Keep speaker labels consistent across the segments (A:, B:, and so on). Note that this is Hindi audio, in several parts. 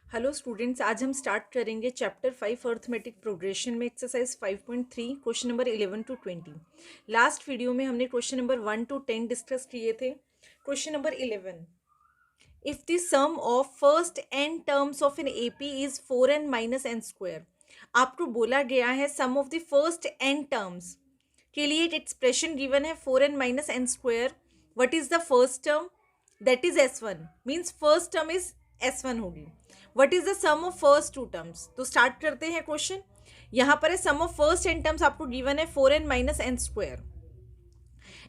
A: हेलो स्टूडेंट्स, आज हम स्टार्ट करेंगे चैप्टर 5 अर्थमेटिक प्रोग्रेशन में exercise 5.3 question number 11 to 20। Last video में हमने क्वेश्चन नंबर 1 टू 10 डिस्कस किए थे। Question number 11, if the sum of first n terms of an AP is 4n minus N square. आपको बोला गया है sum of the first n terms के लिए एक एक्सप्रेशन गिवन है 4n माइनस एन स्क्वायर। What is the first term? That is s1, means first term is s1 होगी। What is the sum of first two terms? तो स्टार्ट करते हैं क्वेश्चन। यहाँ पर है sum of first n terms आपको गिवन है 4n minus N square,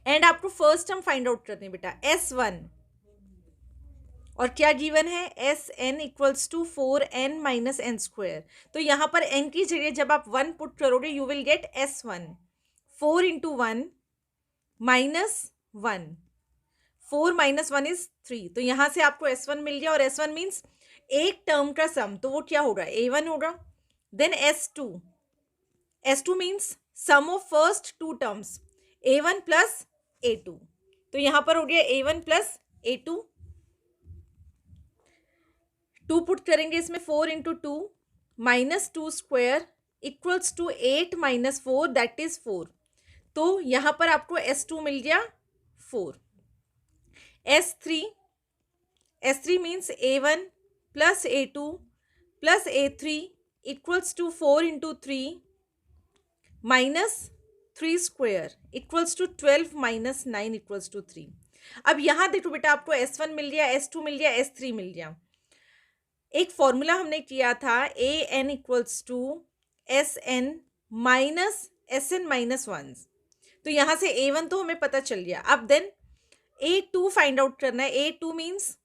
A: and आपको फर्स्ट टर्म फाइंड आउट करते हैं बेटा s1, और क्या गिवन है s N equals to 4n minus N square. तो यहाँ पर n की जगह जब आप 1 पुट करोगे you will get s1, 4 into 1 minus 1, 4 minus 1 is 3। तो यहाँ से आपको s1 मिल गया, और s1 मीन्स एक टर्म का सम, तो वो क्या होगा a1 होगा। Then s2, s2 means sum of first two terms a1 plus a2। तो यहाँ पर हो गया a1 प्लस a2, 2 पुट करेंगे इसमें, 4 into 2 minus 2 square equals to 8 minus 4 that is 4। तो यहाँ पर आपको s2 मिल गया 4। s3, s3 means a1 plus a2 plus a3 equals to 4 into 3 minus 3 square equals to 12 minus 9 equals to 3। अब यहाँ देखो बेटा, आपको s1 मिल गया, s2 मिल गया, s3 मिल गया। एक फॉर्मूला हमने किया था a n equals to s n minus s n minus one. तो यहाँ से a1 तो हमें पता चल गया। अब देन a2 फाइंड आउट करना है। a2 means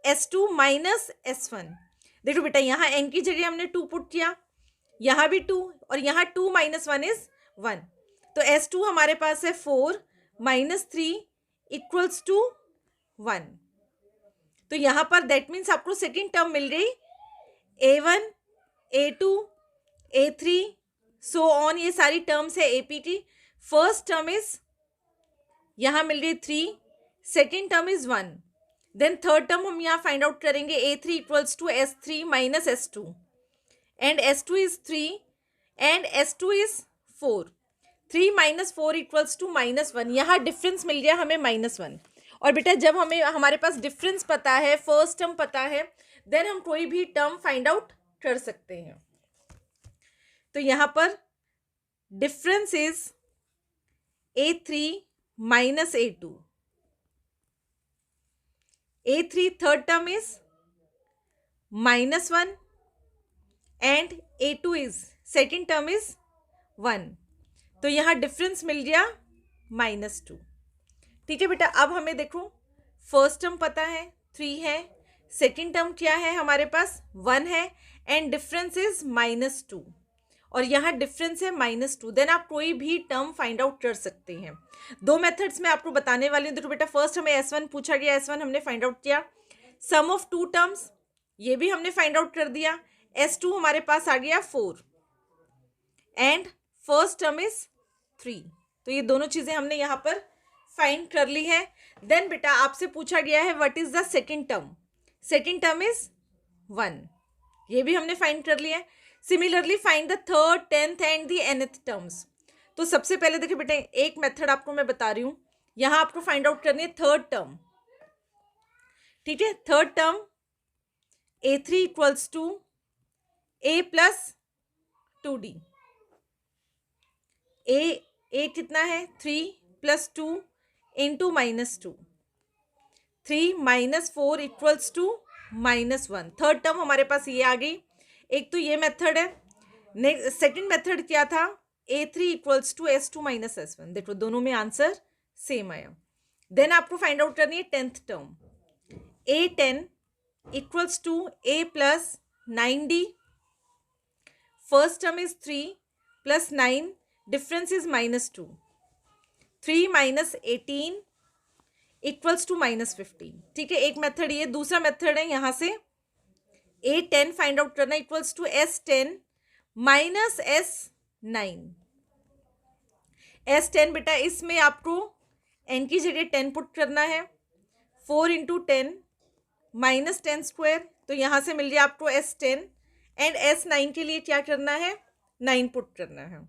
A: s2 minus s1। देखो बेटा, यहाँ n की जगह हमने 2 पुट किया, यहाँ भी 2, और यहाँ 2 माइनस 1 इज 1। तो s2 हमारे पास है 4 माइनस 3 इक्वल्स टू 1। तो यहाँ पर दैट मीन्स आपको सेकेंड टर्म मिल गई a1, a2, a3 so on, ये सारी टर्म्स है AP की। फर्स्ट टर्म इज यहाँ मिल गई 3, second term is 1। Then third term हम यहाँ फाइंड आउट करेंगे a3 equals to s3 minus s2, and s2 is 3 and s2 is 4। 3 minus 4 equals to minus 1। यहाँ डिफरेंस मिल गया हमें माइनस 1। और बेटा जब हमें हमारे पास डिफरेंस पता है, फर्स्ट टर्म पता है, देन हम कोई भी टर्म फाइंड आउट कर सकते हैं। तो यहाँ पर difference is a3 minus a2, a3 third term is minus 1 and a2 is second term is 1। तो यहाँ डिफरेंस मिल गया माइनस 2। ठीक है बेटा, अब हमें देखो फर्स्ट टर्म पता है 3 है, सेकेंड टर्म क्या है हमारे पास 1 है, एंड डिफरेंस इज माइनस 2, और यहाँ डिफरेंस है माइनस 2। देन आप कोई भी टर्म फाइंड आउट कर सकते हैं। 2 मेथड्स में आपको बताने वाली हूँ। देखो बेटा, फर्स्ट हमें s1 पूछा गया, s1 हमने फाइंड आउट किया। सम ऑफ टू टर्म्स ये भी हमने फाइंड आउट कर दिया। s2 हमारे पास आ गया 4 एंड फर्स्ट टर्म इज 3। तो ये दोनों चीजें हमने यहाँ पर फाइंड कर ली है। देन बेटा आपसे पूछा गया है what is the second term. Second term is 1, ये भी हमने फाइंड कर लिया है। Similarly find the third, 10th and the nth terms. तो सबसे पहले देखिए बेटा, एक मेथड आपको मैं बता रही हूँ। यहाँ आपको फाइंड आउट करनी है थर्ड टर्म। ठीक है, third term a3 equals to a plus 2d। a कितना है 3 प्लस 2 into minus 2, 3 minus 4 equals to minus 1। थर्ड टर्म हमारे पास ये आ गई। एक तो ये मेथड है। नेक्स्ट सेकंड मेथड क्या था, a3 equals to s2 minus s1। देखो दोनों में आंसर सेम आया। देन आपको फाइंड आउट करनी है 10th term. a10 equals to a plus 9d। First term is 3 plus 9, difference is minus 2। 3 minus 18 equals to minus 15। ठीक है, एक मेथड ये। दूसरा मेथड है यहाँ से a10 फाइंड आउट करना equals to s10 minus s9। s10 बेटा, इसमें आपको n की जगह 10 पुट करना है। 4 इंटू 10 माइनस 10 स्क्वायर तो यहाँ से मिल गया आपको S10 एंड S9 के लिए क्या करना है, 9 पुट करना है।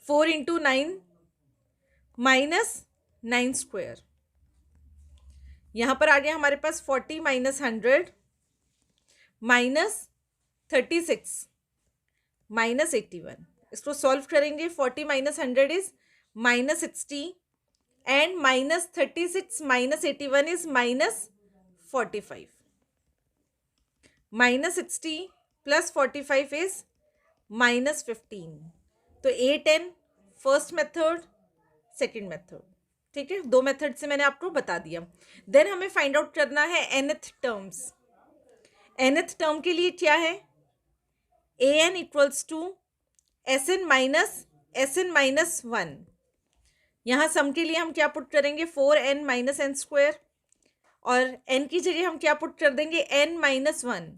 A: 4 इंटू 9 माइनस 9 स्क्वायर, यहाँ पर आ गया हमारे पास 40 माइनस 100 माइनस 36 माइनस 81। इसको सॉल्व करेंगे, 40 minus 100 is minus 60 and minus 36 minus 81 is minus 45। Minus 60 plus 45 is minus 15। तो 8n first method, second method, ठीक है। दो मेथड से मैंने आपको बता दिया। देन हमें फाइंड आउट करना है nth टर्म्स। nth टर्म के लिए क्या है, an equals to sn minus 1। यहाँ सम के लिए हम क्या पुट करेंगे, 4n माइनस n स्क्वायर, और n की जगह हम क्या पुट कर देंगे, n माइनस 1।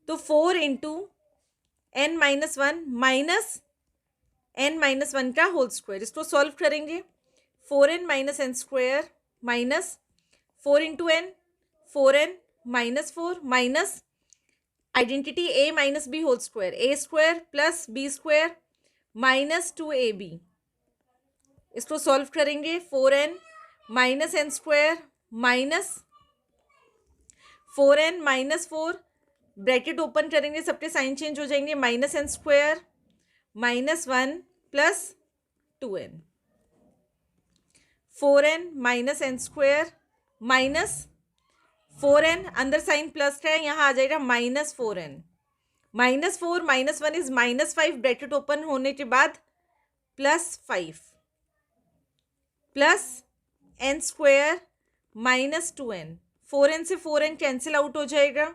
A: तो 4 into n minus 1 minus n minus 1 का होल स्क्वायर। इसको सॉल्व करेंगे, 4n minus n square minus 4 into n 4n minus 4 minus identity a minus b whole square, a square plus b square minus 2ab। इसको सॉल्व करेंगे, 4n minus n square minus 4n minus 4, bracket open करेंगे, सबके साइन चेंज हो जाएंगे, minus n square minus 1 plus 2n। 4n minus n square minus 4n, अंदर साइन प्लस का है, यहाँ आ जाएगा minus 4n। Minus 4 minus 1 is minus 5, bracket open होने के बाद plus 5 plus n square minus 2n। 4n से 4n कैंसिल आउट हो जाएगा,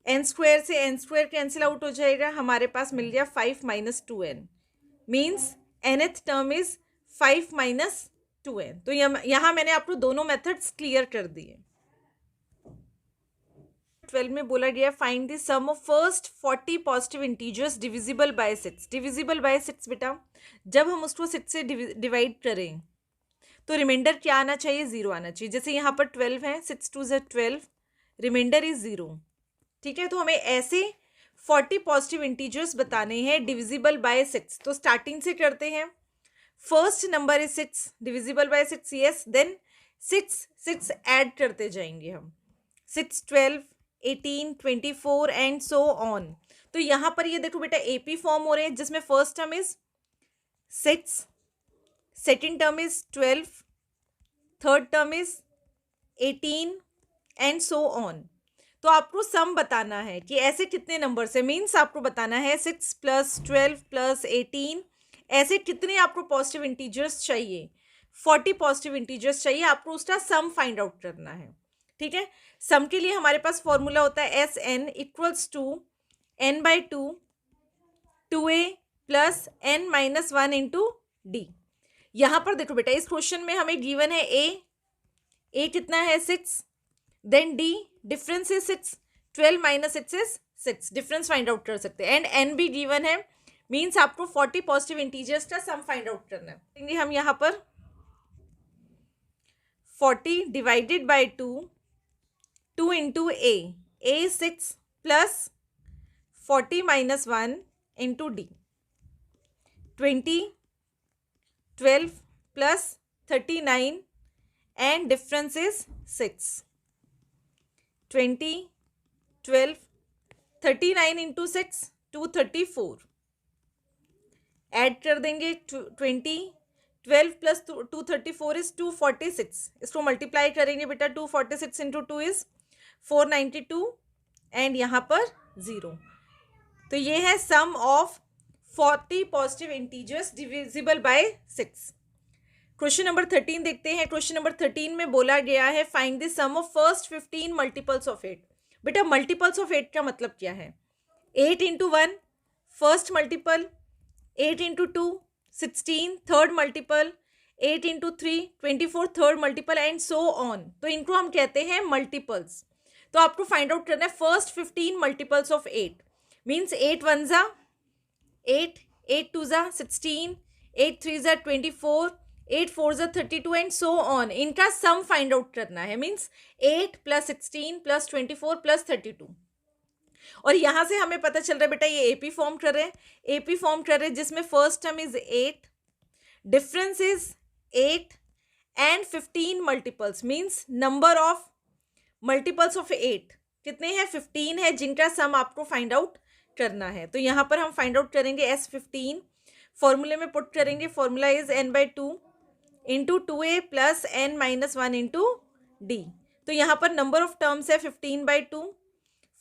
A: n स्क्वायर से n स्क्वायर कैंसिल आउट हो जाएगा, हमारे पास मिल गया 5 minus 2n। Means nth term is 5 minus 2n। तो यहाँ मैंने आपको दोनों मेथड्स क्लियर कर दिए। 12 में बोला गया find the sum of first 40 positive integers divisible by 6। Divisible by 6 बेटा, जब हम उसको 6 से डिवाइड करें तो रिमाइंडर क्या आना चाहिए, 0 आना चाहिए। जैसे यहाँ पर 12 है, 6 2 ज़ 12, रिमाइंडर इज 0, ठीक है। तो हमें ऐसे 40 पॉजिटिव इंटीजर्स बताने हैं डिविजिबल बाय 6। तो स्टार्टिंग से करते हैं, first number is 6, divisible by 6, yes. Then 6 add करते जाएंगे हम, 6 12 18 24 एंड सो ऑन। तो यहाँ पर ये देखो बेटा AP फॉर्म हो रहे हैं, जिसमें first term is 6, second term is 12, third term is 18 and so on. तो आपको सम बताना है कि ऐसे कितने नंबर से, मीन्स आपको बताना है 6 प्लस 12 प्लस 18, ऐसे कितने आपको पॉजिटिव इंटीजर्स चाहिए, 40 पॉजिटिव इंटीजर्स चाहिए, आपको उसका सम फाइंड आउट करना है, ठीक है। सम के लिए हमारे पास फॉर्मूला होता है SN equals to n by 2 2a plus n minus 1 into D. यहाँ पर देखो बेटा, इस क्वेश्चन में हमें गिवन है a कितना है 6, then d difference is 6, 12 minus 6 is 6, difference find out कर सकते हैं, एंड n भी गिवन है, मीन्स आपको 40 पॉजिटिव इंटीजर्स का सम फाइंड आउट करना है। हम यहाँ पर 40 divided by 2 into a is 6 plus 40 minus 1 into d, 20 12 plus 39 and difference is 6, 20 12 39 into 6 234, add कर देंगे 20 12 प्लस 234 इज 246। इसको मल्टीप्लाई करेंगे बेटा, 246 इंटू 2 इज 492 एंड यहाँ पर 0। तो ये है sum of 40 positive integers divisible by 6। Question number 13 देखते हैं। क्वेश्चन नंबर 13 में बोला गया है find the sum of first 15 multiples of 8। बेटा मल्टीपल्स ऑफ 8 का मतलब क्या है, 8 into 1 first multiple, 8 into 2 16 third multiple, 8 into 3 24 third multiple and so on. तो इनको हम कहते हैं मल्टीपल्स। तो आपको फाइंड आउट करना है फर्स्ट 15 मल्टीपल्स ऑफ 8, मीन्स 8 1 8, 8 2 16, 8 3 24 8 4 ज़ा 32 एंड सो ऑन। इनका सम फाइंड आउट करना है, मीन्स 8 + 16 + 24 + 32। और यहाँ से हमें पता चल रहा है बेटा ये एपी फॉर्म कर रहे हैं, एपी फॉर्म कर रहे हैं जिसमें first term is 8, difference is 8 and 15 multiples, means number of multiples of 8 कितने हैं, 15 है, जिनका सम आपको फाइंड आउट करना है। तो यहाँ पर हम फाइंड आउट करेंगे S15, फॉर्मूले में पुट करेंगे, formula is n/2 into 2a + n-1 into d। तो यहाँ पर नंबर ऑफ टर्म्स है 15/2,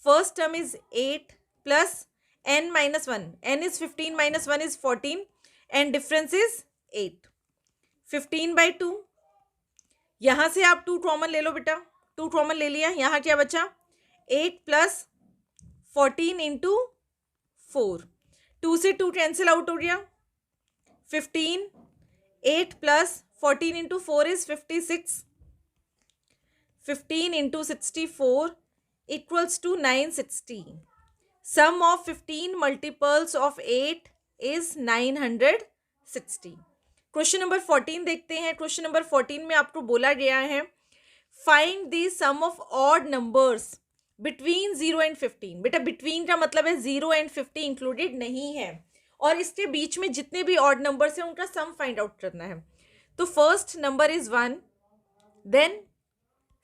A: first term is 8 + n-1, n is 15 - 1 is 14 and difference is 8। 15/2, यहाँ से आप 2 कॉमन ले लो बेटा, 2 कॉमन ले लिया, यहाँ क्या बचा 8 + 14 इंटू 4, 2 से 2 कैंसिल आउट हो गया, 15, 8 + 14 into 4 is 56, 15 into 64 equals to 960. Sum of 15 multiples of 8 is 960. Question number 14 देखते हैं। क्वेश्चन नंबर 14 में आपको बोला गया है find the sum of odd numbers between 0 and 15। बेटा बिटवीन का मतलब है 0 एंड 50 इंक्लूडेड नहीं है, और इसके बीच में जितने भी ऑड नंबर्स हैं उनका सम फाइंड आउट करना है। तो first number is 1, then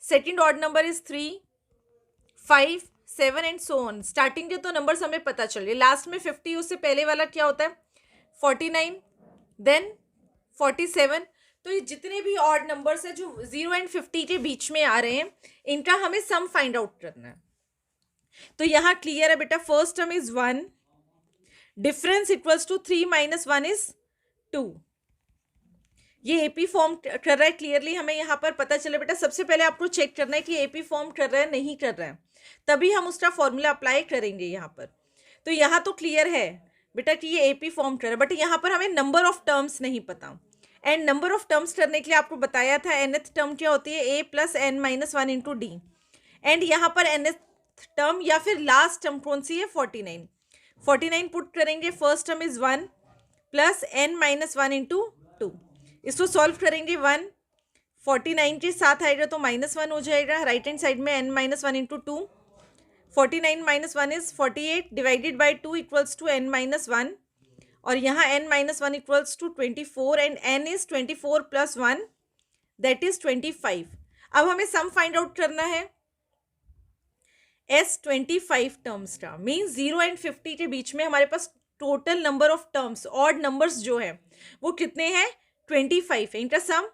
A: second odd number is 3, 5, 7 and so on. Starting के तो नंबर्स हमें पता चल रही है, लास्ट में 50, उससे पहले वाला क्या होता है 49, देन 47। तो ये जितने भी ऑड नंबर्स है जो 0 एंड 50 के बीच में आ रहे हैं, इनका हमें सम फाइंड आउट करना है। तो यहाँ क्लियर है बेटा, first term is 1, difference equals to 3 - 1 is 2। ये एपी फॉर्म कर रहा है क्लियरली, हमें यहाँ पर पता चले बेटा। सबसे पहले आपको चेक करना है कि एपी फॉर्म कर रहा है नहीं कर रहा है, तभी हम उसका फॉर्मूला अप्लाई करेंगे यहाँ पर। तो यहाँ तो क्लियर है बेटा कि ये एपी फॉर्म कर रहा है, बट यहाँ पर हमें नंबर ऑफ टर्म्स नहीं पता, एंड नंबर ऑफ टर्म्स करने के लिए आपको बताया था nth टर्म क्या होती है a + n-1 into D, and यहाँ पर nth टर्म या फिर लास्ट टर्म कौन सी है 49। 49 पुट करेंगे, first term is 1 + n-1 into 2। इसको सॉल्व करेंगे, 1 49 के साथ आएगा तो -1 हो जाएगा, राइट हैंड साइड में n-1 into 2, 49 - 1 is 48 divided by 2 equals to n-1, और यहाँ n-1 equals to 24 and n is 24 + 1 that is 25। अब हमें सम फाइंड आउट करना है S25 टर्म्स का, मीन्स 0 एंड 50 के बीच में हमारे पास total number of terms odd numbers जो है वो कितने हैं 25 है। इनका sum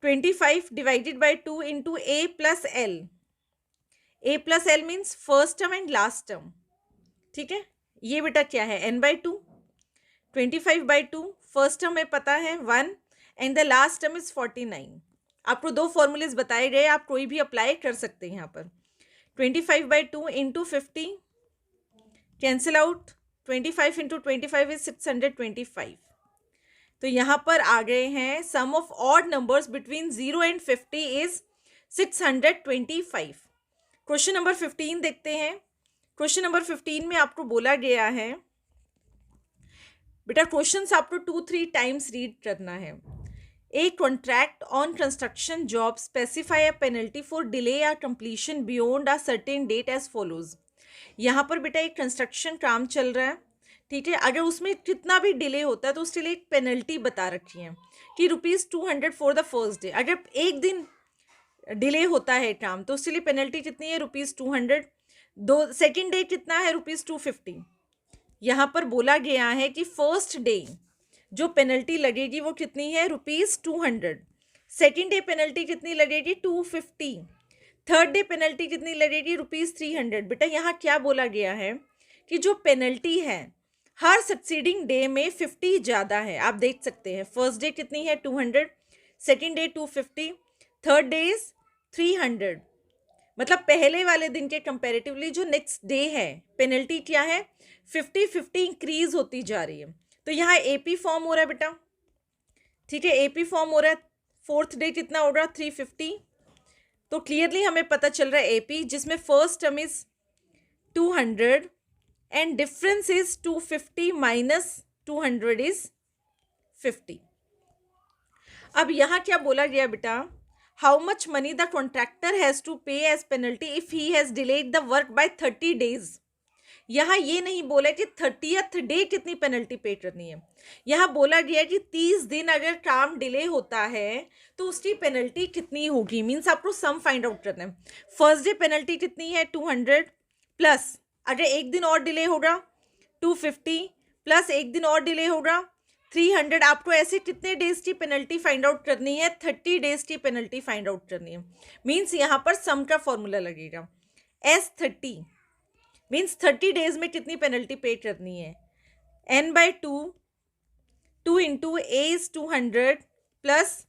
A: 25 divided by 2 into a + l। a + l means first term and last term, ठीक है। ये बेटा क्या है n/2, 25/2, फर्स्ट टर्म में पता है 1 and the last term is 49। आपको 2 फॉर्मूलेज बताए गए, आप कोई भी अप्लाई कर सकते हैं यहाँ पर। 25/2 into 50 cancel out, 25 into 25 is 625। तो यहाँ पर आ गए हैं sum of odd numbers between 0 and 50 is 625। Question number 15 देखते हैं। क्वेश्चन नंबर 15 में आपको बोला गया है बेटा, क्वेश्चंस आपको 2-3 टाइम्स रीड करना है। A contract on construction job specify a penalty for delay or completion beyond a certain date as follows. यहाँ पर बेटा एक कंस्ट्रक्शन काम चल रहा है, ठीक है। अगर उसमें कितना भी डिले होता है तो उसके लिए एक पेनल्टी बता रखी है कि ₹200 फॉर द फर्स्ट डे। अगर एक दिन डिले होता है काम तो उसके लिए पेनल्टी कितनी है ₹200। दो सेकेंड डे कितना है ₹250। यहाँ पर बोला गया है कि फर्स्ट डे जो पेनल्टी लगेगी वो कितनी है ₹200, सेकेंड डे पेनल्टी कितनी लगेगी 250, थर्ड डे पेनल्टी कितनी लगेगी ₹300। बेटा यहाँ क्या बोला गया है कि जो पेनल्टी है हर सक्सीडिंग डे में 50 ज़्यादा है। आप देख सकते हैं फर्स्ट डे कितनी है 200, second day 250, third day is 300। मतलब पहले वाले दिन के कंपैरेटिवली जो नेक्स्ट डे है पेनल्टी क्या है 50-50 इंक्रीज होती जा रही है। तो यहाँ एपी फॉर्म हो रहा है बेटा, ठीक है, एपी फॉर्म हो रहा है। फोर्थ डे कितना हो रहा है 350। तो क्लियरली हमें पता चल रहा है एपी, जिसमें first term is 200 and difference is 250 - 200 is 50। अब यहाँ क्या बोला गया बेटा, how much money the contractor has to pay as penalty if he has delayed the work by 30 days। यहाँ ये नहीं बोला कि 30th डे कितनी पेनल्टी पे करनी है, यहाँ बोला गया कि 30 दिन अगर काम डिले होता है तो उसकी पेनल्टी कितनी होगी। मीन्स आपको सम फाइंड आउट करना है। फर्स्ट डे पेनल्टी कितनी है 200, प्लस अगर एक दिन और डिले होगा 250, प्लस एक दिन और डिले होगा 300। आपको ऐसे कितने डेज की पेनल्टी फाइंड आउट करनी है, 30 डेज की पेनल्टी फाइंड आउट करनी है। मीन्स यहाँ पर सम का फॉर्मूला लगेगा, S30 मीन्स 30 डेज में कितनी पेनल्टी पे करनी है, n/2, 2 into A is 200 plus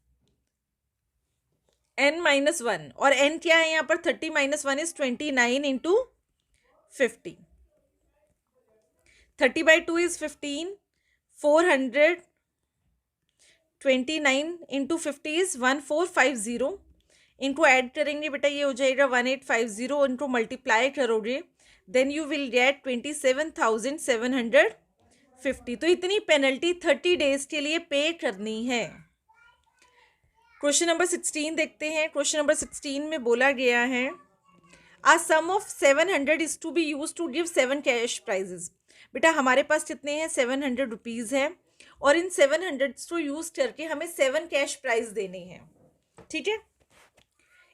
A: n-1, और n क्या है यहाँ पर 30 - 1 is 29 into 50। 30/2 is 15, 400, 29 into 50 is 1450। इनको ऐड करेंगे बेटा, ये हो जाएगा 1850। इनको मल्टीप्लाई करोगे देन यू विल गेट 27,750। तो इतनी पेनल्टी 30 डेज के लिए पे करनी है। क्वेश्चन नंबर 16 देखते हैं। क्वेश्चन नंबर 16 में बोला गया है a sum of 700 is to be used to give 7 cash prizes. बेटा हमारे पास कितने हैं 700 रुपीज़ है, और इन 700 को यूज करके हमें 7 कैश प्राइज देने हैं। ठीक है,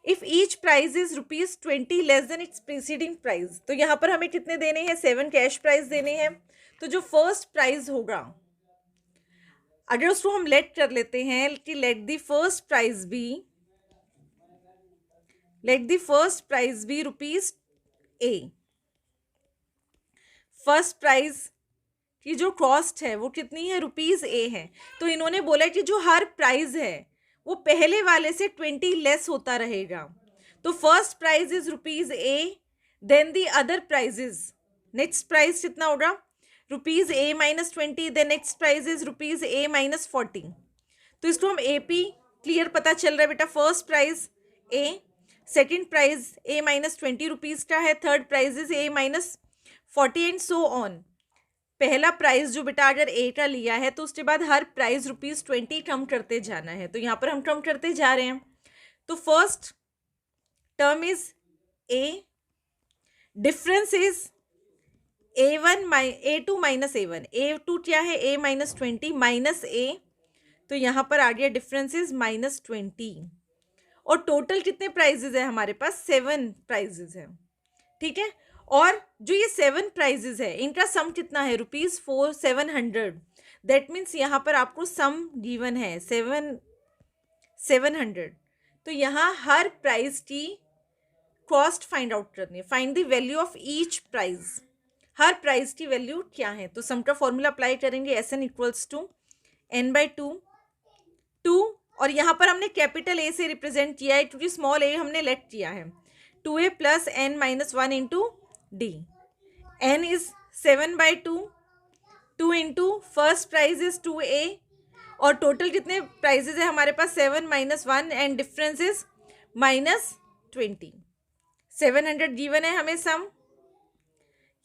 A: if each prize is ₹20 less than its preceding prize, तो यहाँ पर हमें कितने देने हैं 7 कैश प्राइज देने हैं। तो जो फर्स्ट प्राइज होगा अगर उसको हम लेट कर लेते हैं कि let the first prize be ₹A। First prize की जो कॉस्ट है वो कितनी है ₹A है। तो इन्होंने बोला कि जो हर प्राइज है वो पहले वाले से 20 लेस होता रहेगा। तो first prize is ₹A, then the other prizes, next prize कितना होगा ₹A - 20, then next prize is ₹A - 40। तो इसको हम AP क्लियर पता चल रहा है बेटा, first prize A, second prize A - 20 rupees का है, third prize is A - 40 and so on. पहला प्राइस जो बेटा अगर A का लिया है तो उसके बाद हर प्राइस ₹20 कम करते जाना है। तो यहाँ पर हम कम करते जा रहे हैं। तो first term is A, difference is A2 - A1। A2 क्या है A - 20 माइनस A, तो यहाँ पर आ गया डिफरेंस इज -20। और टोटल कितने प्राइजेज है हमारे पास 7 प्राइजेज है। ठीक है, और जो ये 7 प्राइजेज है इनका सम कितना है ₹700। दैट मीन्स यहाँ पर आपको सम गिवन है 700। तो यहाँ हर प्राइज की कॉस्ट फाइंड आउट करनी है, find the value of each prize. हर प्राइज की वैल्यू क्या है, तो सम का फॉर्मूला अप्लाई करेंगे, SN = n/2, 2, और यहाँ पर हमने कैपिटल A से रिप्रेजेंट किया है क्योंकि स्मॉल a हमने लेट किया है, 2A + n - 1 into D। n is 7/2, 2 into first prize is 2A, और टोटल कितने प्राइजेज है हमारे पास 7 - 1 एंड डिफरेंस इज -20। 700 गिवन है हमें सम,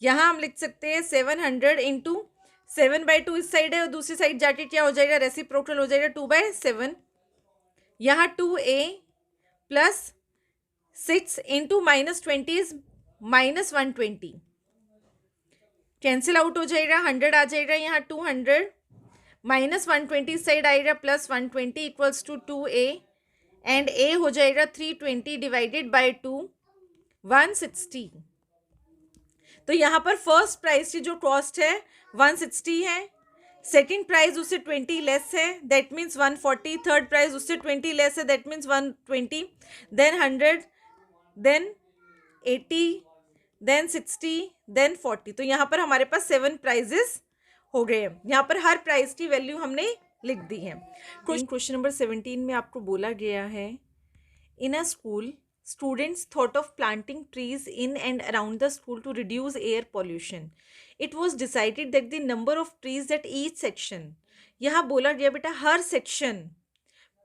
A: यहाँ हम लिख सकते हैं 700 इंटू 7/2 इस साइड है और दूसरी साइड जाके क्या हो जाएगा रेसिप्रोकल हो जाएगा 2/7। यहाँ 2A plus 6 into -20 is -120, cancel out हो जाएगा, 100 आ जाएगा यहाँ 200, -120 इस साइड आएगा +120 equals to 2A, and A हो जाएगा 320 डिवाइडेड बाय 2, 160। तो यहाँ पर फर्स्ट प्राइस की जो कॉस्ट है 160 है, सेकेंड प्राइस उससे 20 लेस है दैट मीन्स 140, थर्ड प्राइस उससे 20 लेस है that means 120, then 100, then 80, then 60, then 40। तो यहाँ पर हमारे पास 7 प्राइजेस हो गए हैं। यहाँ पर हर प्राइस की वैल्यू हमने लिख दी है। क्वेश्चन नंबर 17 में आपको बोला गया है in a school students thought of planting trees in and around the school to reduce air pollution. It was decided that the number of trees at each section, यहाँ बोला गया बेटा हर सेक्शन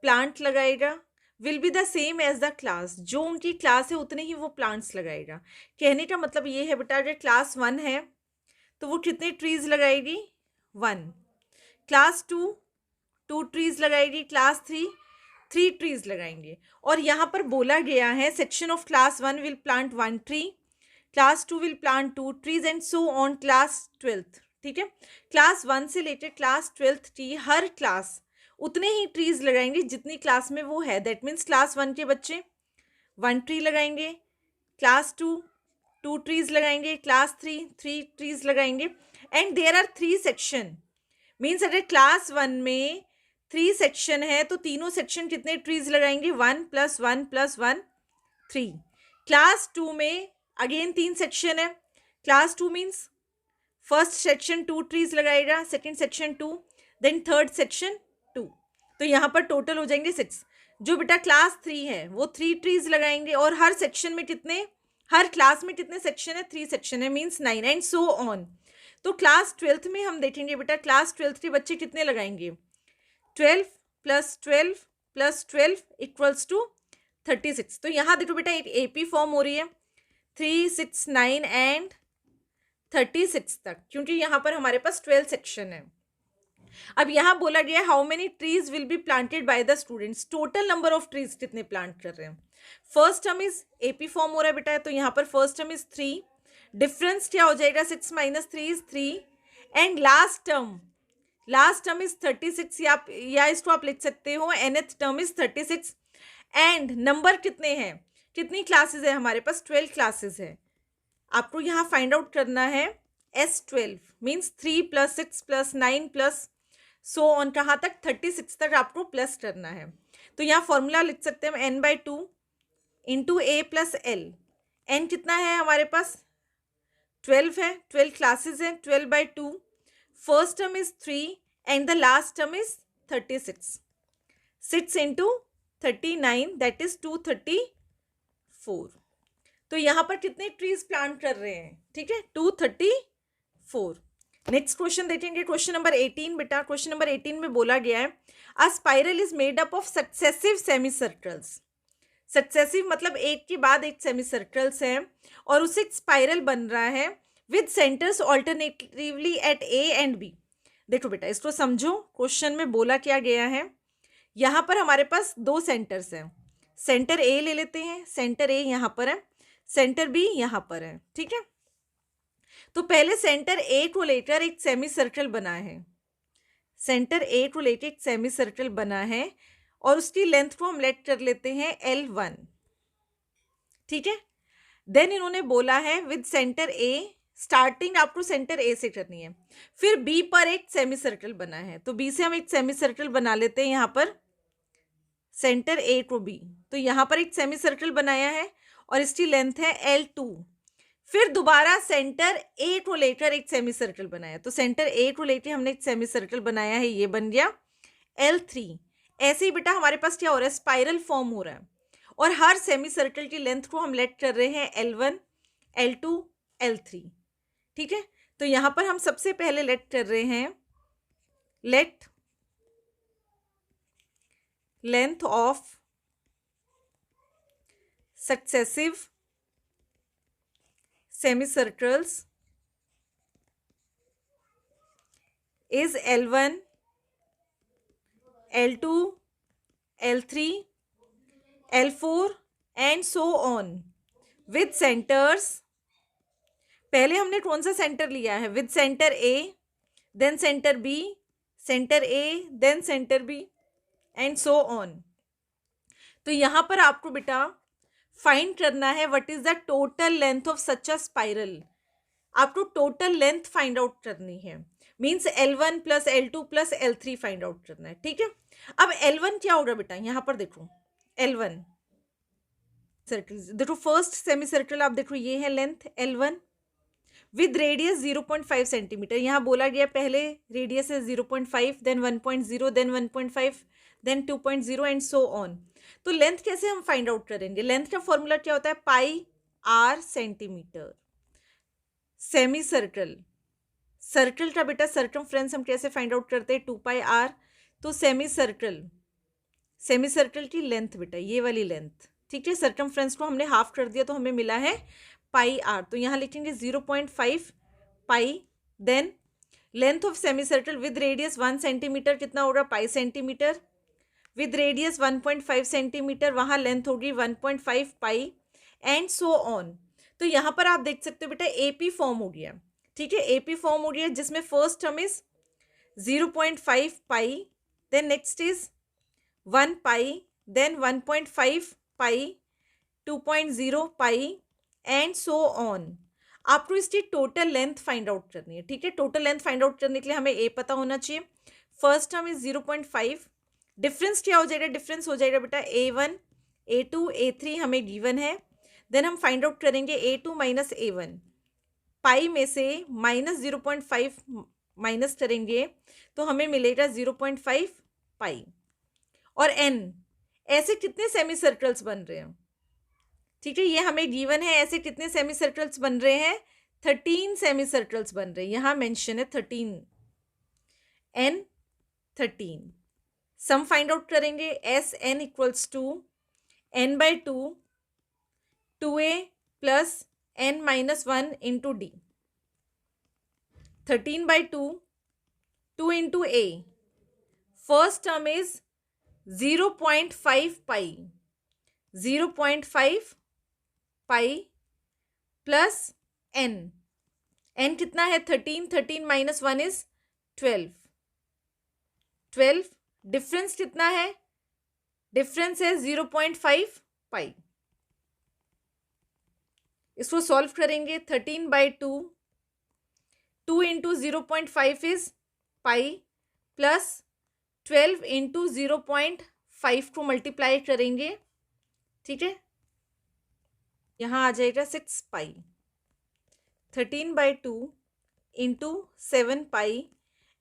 A: प्लांट लगाएगा will be the same as the class, जो उनकी क्लास है उतने ही वो प्लांट्स लगाएगा। कहने का मतलब ये है बेटा अगर क्लास 1 है तो वो कितने ट्रीज लगाएगी 1, क्लास 2 2 ट्रीज लगाएगी, क्लास 3 3 ट्रीज लगाएंगे। और यहाँ पर बोला गया है section of class 1 will plant 1 tree, class 2 will plant 2 trees and so on class 12th। ठीक है, क्लास 1 से लेकर क्लास 12th की हर क्लास उतने ही ट्रीज लगाएंगे जितनी क्लास में वो है। दैट मीन्स क्लास 1 के बच्चे 1 ट्री लगाएंगे, क्लास 2 2 ट्रीज लगाएंगे, क्लास 3 3 ट्रीज लगाएंगे। And there are 3 section, means अगर क्लास 1 में 3 सेक्शन है तो तीनों सेक्शन कितने ट्रीज लगाएंगे? 1 + 1 + 1 3। क्लास 2 में अगेन 3 सेक्शन है। Class 2 means first section 2 trees लगाएगा, second section 2, then third section 2। तो यहाँ पर टोटल हो जाएंगे 6। जो बेटा क्लास 3 है वो 3 ट्रीज लगाएंगे और हर सेक्शन में कितने, हर क्लास में कितने सेक्शन है? 3 सेक्शन है, मीन्स 9 एंड सो ऑन। तो क्लास 12th में हम देखेंगे बेटा क्लास 12th के बच्चे कितने लगाएंगे? 12 + 12 + 12 = 36। तो यहाँ देखो बेटा एक एपी फॉर्म हो रही है 3 6 9 एंड 36 तक, क्योंकि यहाँ पर हमारे पास 12 सेक्शन है। अब यहाँ बोला गया how many trees will be planted by the students, total number of trees कितने प्लांट कर रहे हैं। First term is AP form हो रहा है बेटा, तो यहाँ पर फर्स्ट टर्म इज 3, डिफरेंस क्या हो जाएगा? 6 - 3 is 3, and last term is 36, या इसको आप लिख सकते हो nth term is 36। And number कितने हैं, कितनी क्लासेस है हमारे पास? 12 क्लासेस है। आपको यहाँ फाइंड आउट करना है S12, मीन्स 3 + 6 + 9 + सो ऑन, कहाँ तक? 36 तक आपको प्लस करना है। तो यहाँ फॉर्मूला लिख सकते हैं हम n/2 × a + l। n कितना है हमारे पास? 12 है, 12 क्लासेस हैं, 12/2। First term is 3 and the last term is 36। 6 × 39 that is 234। तो यहाँ पर कितने ट्रीज प्लांट कर रहे हैं? ठीक है, 234। नेक्स्ट क्वेश्चन देखेंगे, क्वेश्चन नंबर 18 बेटा। क्वेश्चन नंबर 18 में बोला गया है अ spiral is made up of successive semi circles. Successive मतलब एक के बाद एक सेमी सर्कल्स हैं और उससे एक स्पाइरल बन रहा है with centres alternatively at A and B. देखो बेटा इसको समझो, क्वेश्चन में बोला क्या गया है, यहाँ पर हमारे पास 2 सेंटर्स हैं। सेंटर ए ले लेते हैं, सेंटर ए यहाँ पर है, सेंटर बी यहाँ पर है। ठीक है, तो पहले सेंटर ए को लेकर एक सेमी सर्कल बना है, सेंटर ए को लेकर एक सेमी सर्कल बना है और उसकी लेंथ को हम लेट कर लेते हैं L1। ठीक है, देन इन्होंने बोला है विद सेंटर ए, स्टार्टिंग आपको सेंटर ए से करनी है, फिर बी पर एक सेमी सर्कल बना है, तो बी से हम एक सेमी सर्कल बना लेते हैं यहाँ पर, सेंटर ए को बी। तो यहाँ पर एक सेमी सर्कल बनाया है और इसकी लेंथ है L2। फिर दोबारा सेंटर ए को लेकर एक सेमी सर्कल बनाया, तो सेंटर ए को लेकर हमने एक सेमी सर्कल बनाया है, ये बन गया L3। ऐसे ही बेटा हमारे पास क्या हो रहा है? स्पाइरल फॉर्म हो रहा है और हर सेमी सर्कल की लेंथ को हम लेट कर रहे हैं L1 L2 L3। ठीक है, तो यहाँ पर हम सबसे पहले लेट कर रहे हैं late length of successive semicircles is L1 L2 L3 L4 and so on with centers। पहले हमने कौन सा सेंटर लिया है? With centre A, then centre B, centre A, then centre B and so on. तो यहाँ पर आपको बेटा फाइंड करना है what is the total length of such a spiral. आपको टोटल लेंथ फाइंड आउट करनी है, means L1 + L2 + L3 find out करना है। ठीक है, अब L1 क्या होगा बेटा? यहाँ पर देखो L1 सर्कल, देखो फर्स्ट सेमी सर्कल आप देखो, ये है length L1 with radius 0.5 centimetre. यहाँ बोला गया पहले रेडियस है 0.5, then 1.0, then 1.5, then 2.0 and so on. तो लेंथ कैसे हम फाइंड आउट करेंगे? लेंथ का फॉर्मूला क्या होता है? πr centimetre. Semi circle, circle का बेटा सर्कमफ्रेंस हम कैसे फाइंड आउट करते हैं? 2πr। तो सेमी सर्कल की लेंथ बेटा ये वाली लेंथ। ठीक है, सर्कमफ्रेंस को हमने हाफ कर दिया तो हमें मिला है πr। तो यहाँ लिखेंगे 0.5 pi, then length of semi circle with radius 1 centimetre कितना होगा? Pi centimetre, with radius 1.5 centimetre, वहाँ लेंथ होगी 1.5 पाई एंड सो ऑन। तो यहाँ पर आप देख सकते हो बेटा एपी फॉर्म हो गया, ठीक है, एपी फॉर्म हो गया जिसमें first term is 0.5 pi, then next is 1 pi, then 1.5 pi, 2.0 pi and so on. आपको इसकी टोटल लेंथ फाइंड आउट करनी है, ठीक है। टोटल लेंथ फाइंड आउट करने के लिए हमें ए पता होना चाहिए। फर्स्ट टर्म इज 0.5, डिफरेंस क्या हो जाएगा, डिफरेंस हो जाएगा बेटा A1 A2 A3 हमें गिवन है। देन हम फाइंड आउट करेंगे A2 माइनस A1, पाई में से माइनस 0.5 माइनस करेंगे तो हमें मिलेगा 0.5 पाई। और n, ऐसे कितने सेमी सर्कल्स बन रहे हैं, ठीक है, ये हमें गिवन है। ऐसे कितने सेमी सर्कल्स बन रहे हैं, 13 सेमी सर्कल्स बन रहे हैं, यहाँ मेंशन है 13, n 13। सम फाइंड आउट करेंगे, S N equals to n by 2 2a plus n minus 1 into D. 13 by 2 2 into a, first term is 0.5 pi, 0.5 pi plus n, n कितना है 13, 13 माइनस 1 इज 12, 12, डिफरेंस कितना है, डिफरेंस है 0.5 पाई। इसको सॉल्व करेंगे, 13 by 2 2 into 0.5 is pi plus 12 into 0.5 को मल्टीप्लाई करेंगे, ठीक है, यहाँ आ जाएगा 6 पाई। 13 by 2 into 7 pi,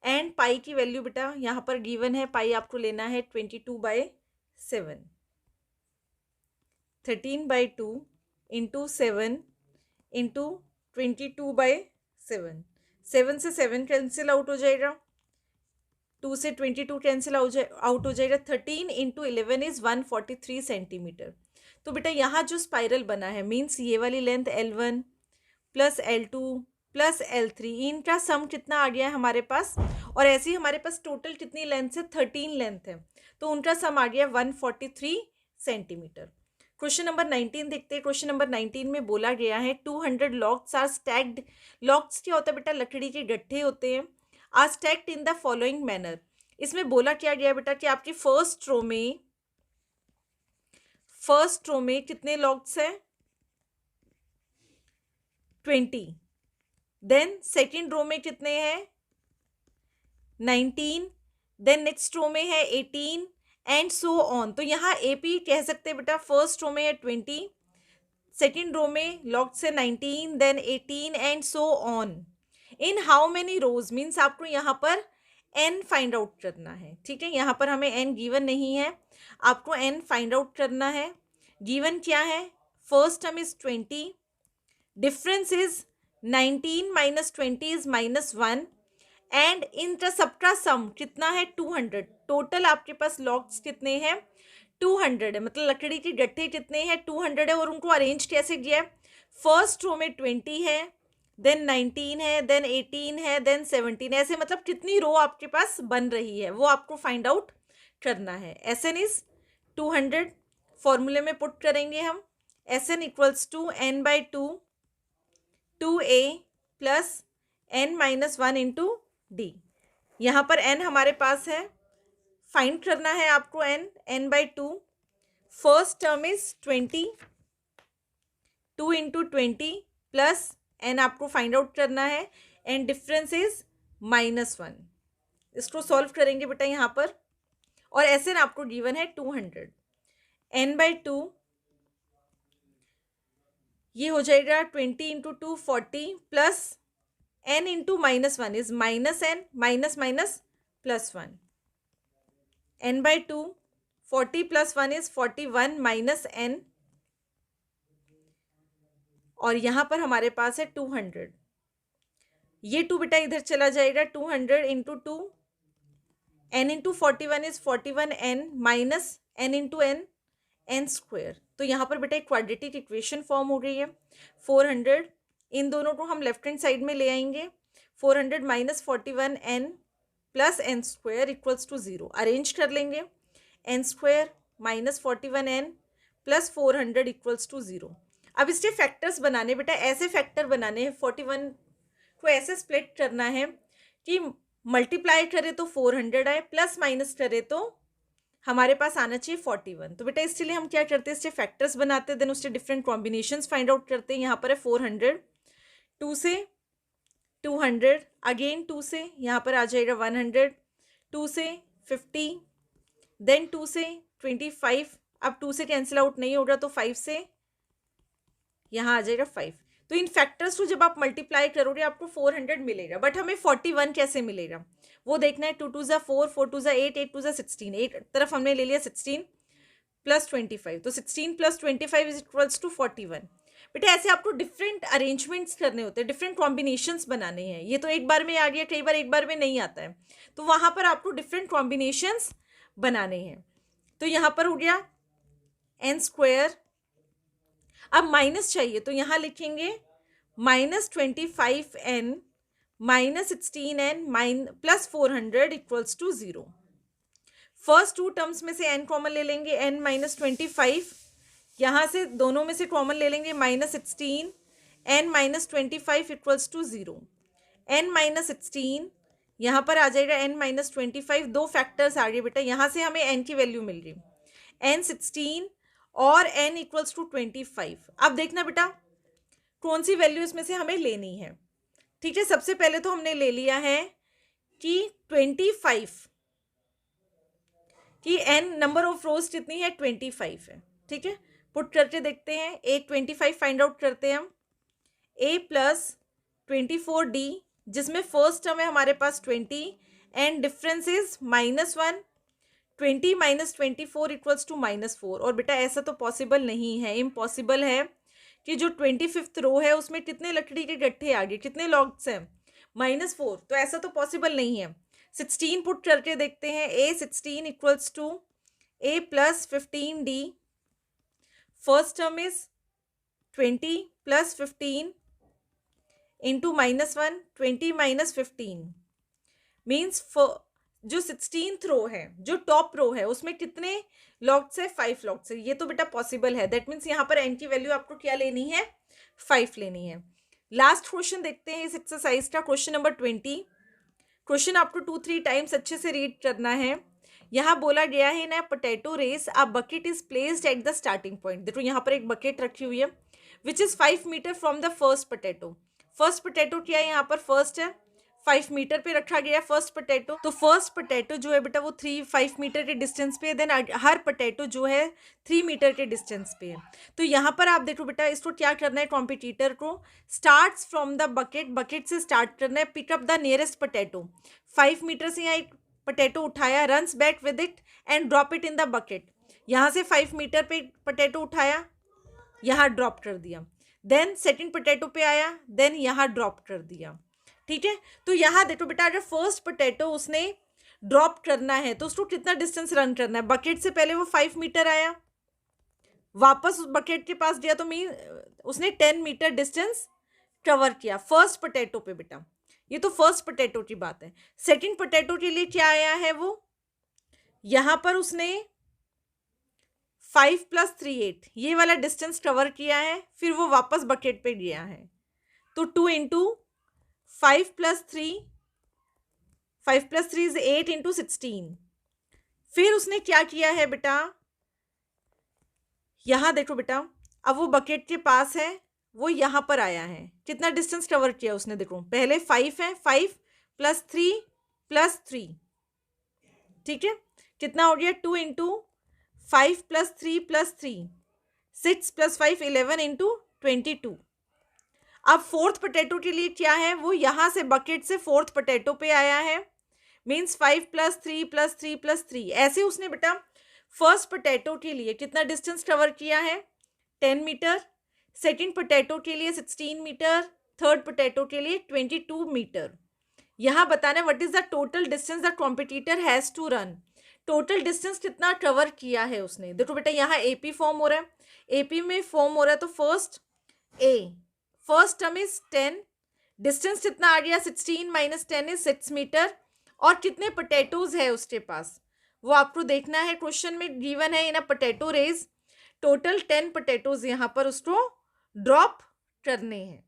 A: and pi की वैल्यू बेटा यहाँ पर गिवन है, पाई आपको लेना है 22/7। 13 बाई 2 इंटू 7 इंटू 22/7, 7 से 7 कैंसिल आउट हो जाएगा, 2 से 22 कैंसिल आउट हो जाएगा, 13 इंटू 11 इज 143 सेंटीमीटर। तो बेटा यहाँ जो स्पाइरल बना है मीन्स ये वाली length L1 plus L2 plus L3, इनका सम कितना आ गया है हमारे पास, और ऐसे ही हमारे पास टोटल कितनी लेंथ है, 13 लेंथ है, तो उनका सम आ गया 143 सेंटीमीटर। क्वेश्चन नंबर 19 देखते हैं। क्वेश्चन नंबर 19 में बोला गया है 200 लॉग्स आर स्टैक्ड। लॉग्स क्या होता है बेटा, लकड़ी के गट्ठे होते हैं, are stacked in the following manner. इसमें बोला क्या गया बेटा कि आपकी फर्स्ट रो में कितने लॉग्स हैं, 20, देन सेकेंड रो में कितने हैं, 19, देन नेक्स्ट रो में है 18 एंड सो ऑन। तो यहाँ AP कह सकते हैं बेटा, फर्स्ट रो में है 20, सेकेंड रो में लॉग्स है 19, then 18 and so on. In how many rows, means आपको यहाँ पर n फाइंड आउट करना है, ठीक है, यहाँ पर हमें n गिवन नहीं है, आपको n फाइंड आउट करना है। गिवन क्या है, first term is 20, difference is 19 minus 20 is -1, and इनका सबका सम कितना है 200। टोटल आपके पास लॉग्स कितने हैं, 200 है, मतलब लकड़ी के गट्ठे कितने हैं, 200 है। और उनको अरेंज कैसे किया है, फर्स्ट रो में 20 है, देन 19 है, देन 18 है, देन 17, ऐसे मतलब कितनी रो आपके पास बन रही है वो आपको फाइंड आउट करना है। SN इज 200, फॉर्मूले में पुट करेंगे हम, SN equals to n by 2 2a plus n minus 1 into D. यहाँ पर n हमारे पास है, फाइंड करना है आपको n by 2, first term is 20, 2 into 20 plus n आपको फाइंड आउट करना है, एंड डिफरेंस इज -1। इसको सॉल्व करेंगे बेटा यहाँ पर, और SN आपको गिवन है 200, n बाई 2 ये हो जाएगा 20 into 2 40 plus n into -1 is -n minus minus +1, n by 2 40 plus 1 is 41 minus n, और यहाँ पर हमारे पास है 200, ये 2 बेटा इधर चला जाएगा, 200 into 2, n into 41 is 41n minus n into n square. तो यहाँ पर बेटा एक क्वाड्रेटिक इक्वेशन फॉर्म हो गई है। 400, इन दोनों को हम लेफ्ट हैंड साइड में ले आएंगे, 400 minus 41n plus n square equals to 0, arrange कर लेंगे। N square minus 41n plus 400 equals to 0। अब इसके फैक्टर्स बनाने बेटा, ऐसे फैक्टर बनाने हैं 41 को ऐसे स्प्लिट करना है कि मल्टीप्लाई करे तो 400 आए, प्लस माइनस करे तो हमारे पास आना चाहिए 41। तो बेटा इसके लिए हम क्या करते हैं, इसके फैक्टर्स बनाते हैं, देन उसके डिफरेंट कॉम्बिनेशंस फाइंड आउट करते हैं। यहाँ पर है 400, 2 से 200, अगेन 2 से यहाँ पर आ जाएगा 100, 2 से 50, देन 2 से 25, अब 2 से कैंसिल आउट नहीं होगा तो 5 से यहाँ आ जाएगा 5। तो इन फैक्टर्स को जब आप मल्टीप्लाई करोगे आपको 400 मिलेगा, बट हमें 41 कैसे मिलेगा वो देखना है। 2 2 ज़ा 4, 4 2 ज़ा 8, 8 2 ज़ा 16, एक तरफ हमने ले लिया 16 प्लस 25, तो 16 प्लस 25 इज इक्वल्स टू 41। बेटा ऐसे आपको डिफरेंट अरेंजमेंट्स करने होते हैं, डिफरेंट कॉम्बिनेशंस बनाने हैं। ये तो एक बार में आ गया, कई बार एक बार में नहीं आता है, तो वहाँ पर आपको डिफरेंट कॉम्बिनेशंस बनाने हैं। तो यहाँ पर हो गया एन स्क्वायर, अब माइनस चाहिए तो यहाँ लिखेंगे minus 25n minus 16n plus 400 equals to 0। First two terms में से n कॉमन ले लेंगे, n माइनस 25, यहाँ से दोनों में से कॉमन ले लेंगे minus 16, n minus 25 equals to 0। n minus 16 यहाँ पर आ जाएगा n माइनस 25, दो फैक्टर्स आ गए बेटा, यहाँ से हमें n की वैल्यू मिल रही, n 16 और n इक्वल्स टू 25। अब देखना बेटा कौन सी वैल्यू इसमें से हमें लेनी है। ठीक है, सबसे पहले तो हमने ले लिया है कि 25 कि n नंबर ऑफ रोज कितनी है, 25 है। ठीक है, पुट करके देखते हैं, a 25 फाइंड आउट करते हैं हम, a प्लस 24d, जिसमें फर्स्ट टर्म है हमारे पास 20 and difference is -1, 20 minus 24 equals to -4। और बेटा ऐसा तो पॉसिबल नहीं है, इम्पॉसिबल है कि जो 25th रो है उसमें कितने लकड़ी के गट्ठे आ गए, कितने लॉग्स हैं, -4, तो ऐसा तो पॉसिबल नहीं है। 16 पुट करके देखते हैं, a 16 equals to a plus 15d, first term is 20 plus 15 into -1, 20 minus 15 means जो 16th रो है, जो टॉप रो है उसमें कितने लॉग्स है, 5 लॉग्स है। ये तो बेटा पॉसिबल है, दैट मीन्स यहाँ पर n की वैल्यू आपको क्या लेनी है, 5 लेनी है। लास्ट क्वेश्चन देखते हैं इस एक्सरसाइज का, क्वेश्चन नंबर 20। क्वेश्चन आपको 2-3 टाइम्स अच्छे से रीड करना है। यहाँ बोला गया है ना, potato race a bucket is placed at the starting point. देखो यहाँ पर एक बकेट रखी हुई है which is 5 metre from the first potato. First potato क्या है, यहाँ पर फर्स्ट है, 5 मीटर पे रखा गया फर्स्ट पोटैटो। तो फर्स्ट पोटैटो जो है बेटा वो 5 मीटर के डिस्टेंस पे है, देन हर पोटैटो जो है 3 मीटर के डिस्टेंस पे है। तो यहाँ पर आप देखो बेटा, इसको क्या करना है, कॉम्पिटिटर को starts from the bucket, bucket से स्टार्ट करना है, pick up the nearest potato. 5 metre से यहाँ एक पोटैटो उठाया, runs back with it and drop it in the bucket. यहाँ से 5 मीटर पे पोटैटो उठाया, यहाँ ड्रॉप कर दिया, देन सेकेंड पोटैटो पे आया, देन यहाँ ड्रॉप कर दिया। ठीक है, तो यहाँ देखो बेटा, अगर फर्स्ट पोटैटो उसने ड्रॉप करना है तो उसको कितना डिस्टेंस रन करना है, बकेट से पहले वो 5 मीटर आया, वापस उस बकेट के पास गया, तो उसने 10 मीटर डिस्टेंस कवर किया फर्स्ट पोटैटो पे बेटा। ये तो फर्स्ट पोटैटो की बात है। सेकंड पोटैटो के लिए क्या आया है, वो यहाँ पर उसने 5 + 3 8 ये वाला डिस्टेंस कवर किया है, फिर वो वापस बकेट पे गया है। तो 2 इंटू 5 + 3, 5 + 3 इज 8 इंटू 16। फिर उसने क्या किया है बेटा, यहाँ देखो बेटा, अब वो बकेट के पास है, वो यहाँ पर आया है, कितना डिस्टेंस कवर किया उसने, देखो पहले 5 है, 5 + 3 + 3, ठीक है, कितना हो गया, 2 इंटू 5 + 3 + 3, 6 + 5 11 इंटू 22। अब फोर्थ पोटैटो के लिए क्या है, वो यहाँ से बकेट से फोर्थ पोटैटो पे आया है, मीन्स 5 + 3 + 3 + 3। ऐसे उसने बेटा फर्स्ट पोटैटो के लिए कितना डिस्टेंस कवर किया है, 10 मीटर, सेकंड पोटैटो के लिए 16 मीटर, थर्ड पोटैटो के लिए 22 मीटर। यहाँ बताना है what is the total distance the competitor has to run. Total distance कितना कवर किया है उसने। देखो बेटा यहाँ एपी फॉर्म हो रहा है, एपी में फॉर्म हो रहा है, तो first A, first term is 10, distance कितना आ गया, 16 - 10 इज 6 मीटर, और कितने पोटैटोज है उसके पास, वो आपको देखना है। क्वेश्चन में गिवन है in a potato race total 10 potatoes यहाँ पर उसको ड्रॉप करने हैं।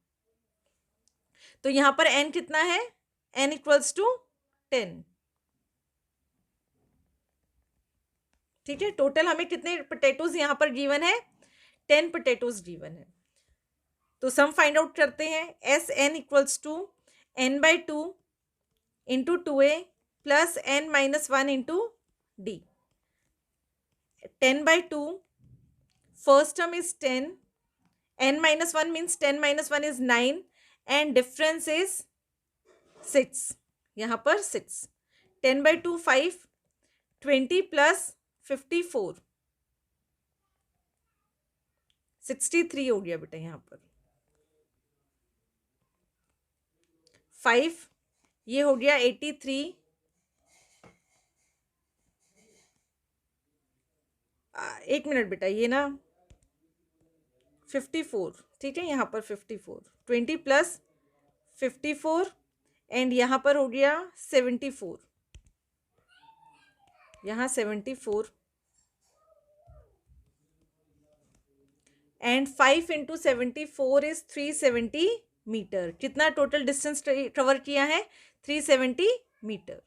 A: तो यहाँ पर n कितना है, n इक्वल्स टू 10। ठीक है, टोटल हमें कितने पोटैटोज यहाँ पर गिवन है, 10 पोटैटोज गिवन है। तो सम फाइंड आउट करते हैं। S N equals to n/2 into 2a plus n-1 into d। 10/2 first term is 10, n-1 means 10-1 is 9 and difference is 6, यहाँ पर 6। 10/2 5, 20 प्लस 54 63 हो गया बेटा। यहाँ पर 5 ये हो गया 83, एक मिनट बेटा, ये ना 54, ठीक है, यहाँ पर 54, 20 प्लस 54 एंड यहाँ पर हो गया 74, यहाँ 74 एंड 5 इंटू 74 इज 370 मीटर। कितना टोटल डिस्टेंस कवर किया है, 370 मीटर।